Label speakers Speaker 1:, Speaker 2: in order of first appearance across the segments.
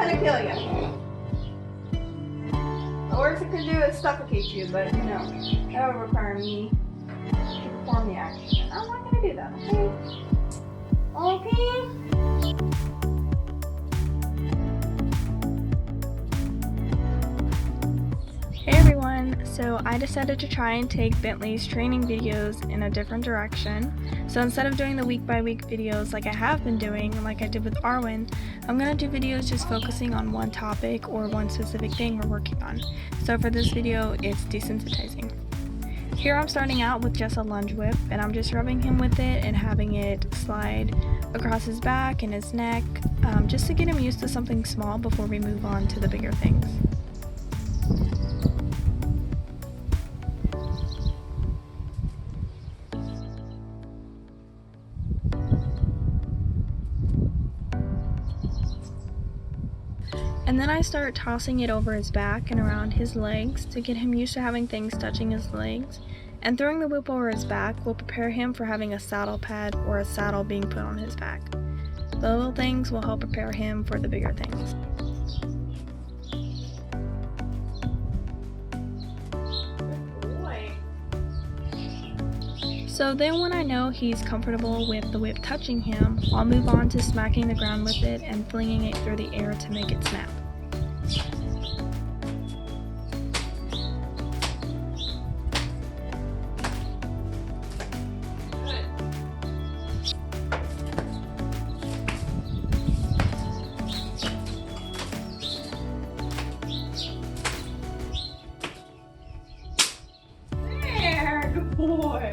Speaker 1: gonna kill you. The worst it could do is suffocate you, but you know, that would require me to perform the action. And I'm not gonna do that, okay? Okay? Hey everyone, so I decided to try and take Bentley's training videos in a different direction. So instead of doing the week by week videos like I have been doing, like I did with Arwen, I'm going to do videos just focusing on one topic or one specific thing we're working on. So for this video, it's desensitizing. Here I'm starting out with just a lunge whip, and I'm just rubbing him with it and having it slide across his back and his neck, just to get him used to something small before we move on to the bigger things. And then I start tossing it over his back and around his legs to get him used to having things touching his legs. And throwing the whip over his back will prepare him for having a saddle pad or a saddle being put on his back. The little things will help prepare him for the bigger things. Good boy. So then when I know he's comfortable with the whip touching him, I'll move on to smacking the ground with it and flinging it through the air to make it snap. There, good boy.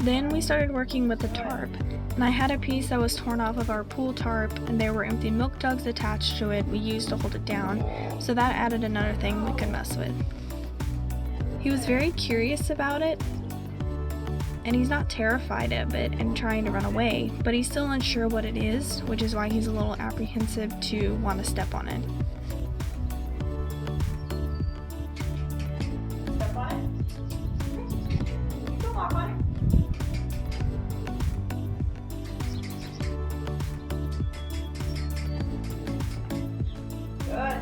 Speaker 1: Then we started working with the tarp, and I had a piece that was torn off of our pool tarp, and there were empty milk jugs attached to it we used to hold it down, so that added another thing we could mess with. He was very curious about it, and he's not terrified of it and trying to run away, but he's still unsure what it is, which is why he's a little apprehensive to want to step on it. Step on it? Go walk on it. Good.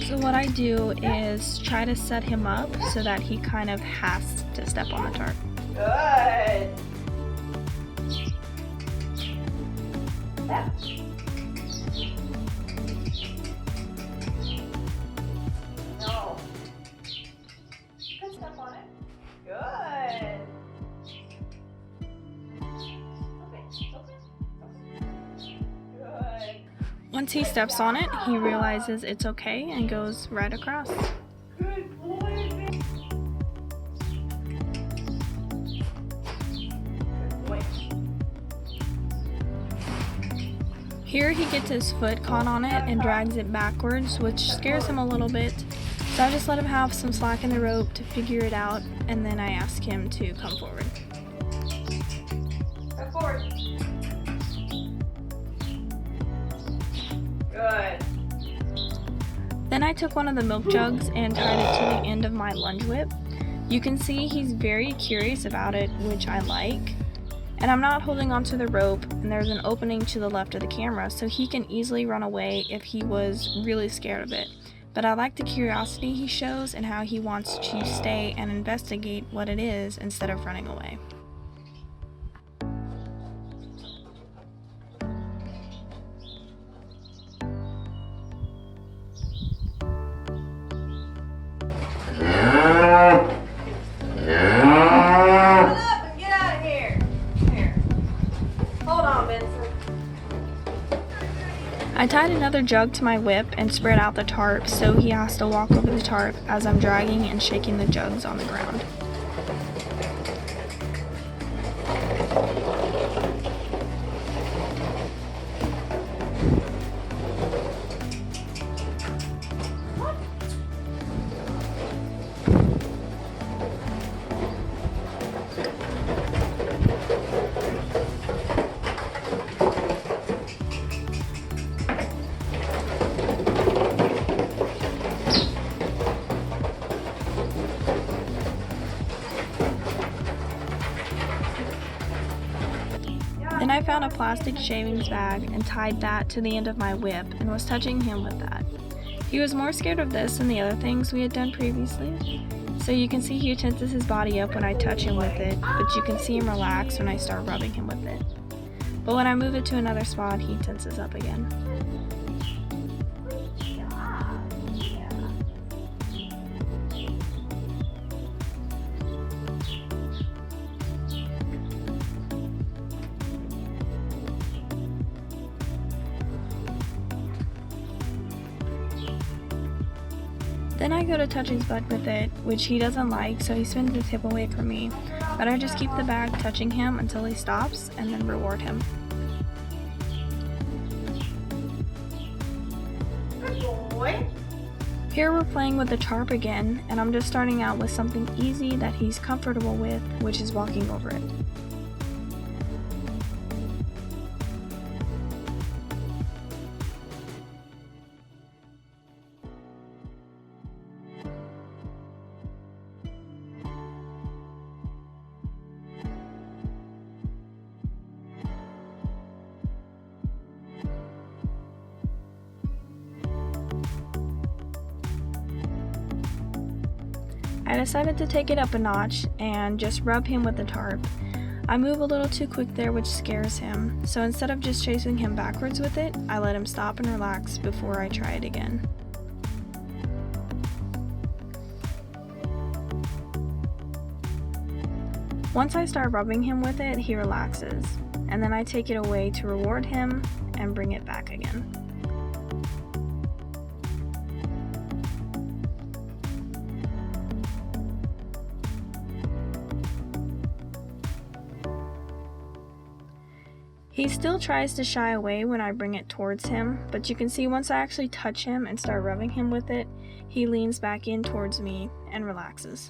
Speaker 1: So what I do is try to set him up so that he kind of has to step on the tarp. Good. Step. No. Good, step on it. Good. Once he steps on it, he realizes it's okay and goes right across. Good boy. Good boy. Here he gets his foot caught on it and drags it backwards, which scares him a little bit. So I just let him have some slack in the rope to figure it out, and then I ask him to come forward. Come forward. Good. Then I took one of the milk jugs and tied it to the end of my lunge whip. You can see he's very curious about it, which I like. And I'm not holding onto the rope, and there's an opening to the left of the camera, so he can easily run away if he was really scared of it. But I like the curiosity he shows and how he wants to stay and investigate what it is instead of running away. I tied another jug to my whip and spread out the tarp so he has to walk over the tarp as I'm dragging and shaking the jugs on the ground. Then I found a plastic shavings bag and tied that to the end of my whip and was touching him with that. He was more scared of this than the other things we had done previously. So you can see he tenses his body up when I touch him with it, but you can see him relax when I start rubbing him with it. But when I move it to another spot, he tenses up again. Then I go to touch his butt with it, which he doesn't like, so he spins his hip away from me. But I just keep the bag touching him until he stops, and then reward him.
Speaker 2: Good boy.
Speaker 1: Here we're playing with the tarp again, and I'm just starting out with something easy that he's comfortable with, which is walking over it. I decided to take it up a notch and just rub him with the tarp. I move a little too quick there, which scares him, so instead of just chasing him backwards with it, I let him stop and relax before I try it again. Once I start rubbing him with it, he relaxes, and then I take it away to reward him and bring it back again. He still tries to shy away when I bring it towards him, but you can see once I actually touch him and start rubbing him with it, he leans back in towards me and relaxes.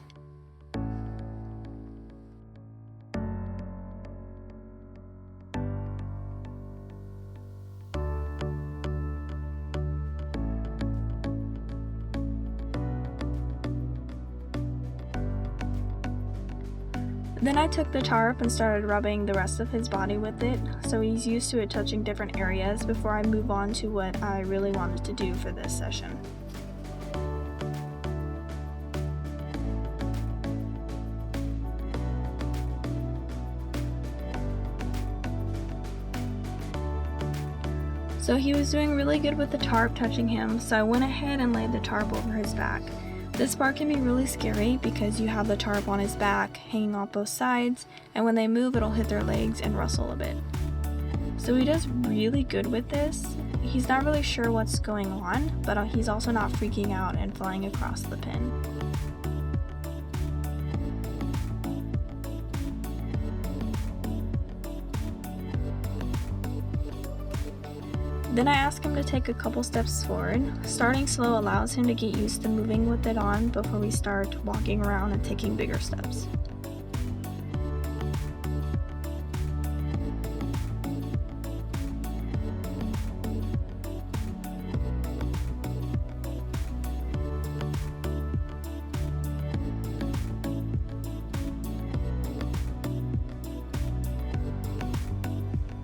Speaker 1: Then I took the tarp and started rubbing the rest of his body with it, so he's used to it touching different areas before I move on to what I really wanted to do for this session. So he was doing really good with the tarp touching him, so I went ahead and laid the tarp over his back. This part can be really scary because you have the tarp on his back, hanging off both sides, and when they move it'll hit their legs and rustle a bit. So he does really good with this. He's not really sure what's going on, but he's also not freaking out and flying across the pin. Then I ask him to take a couple steps forward. Starting slow allows him to get used to moving with it on before we start walking around and taking bigger steps.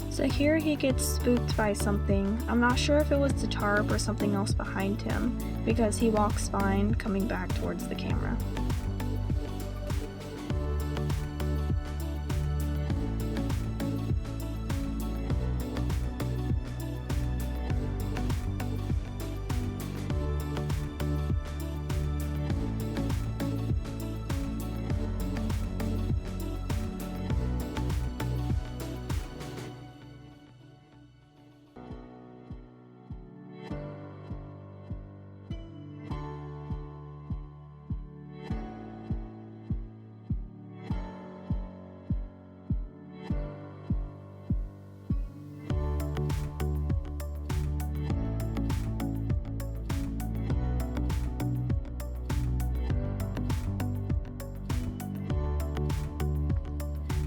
Speaker 1: So here he gets spooked by something. I'm not sure if it was the tarp or something else behind him, because he walks fine coming back towards the camera.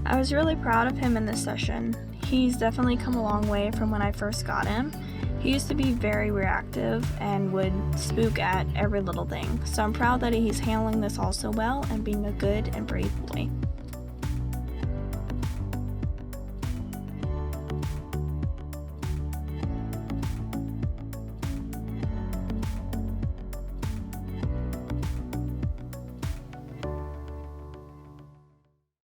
Speaker 1: I was really proud of him in this session. He's definitely come a long way from when I first got him. He used to be very reactive and would spook at every little thing, so I'm proud that he's handling this all so well and being a good and brave boy.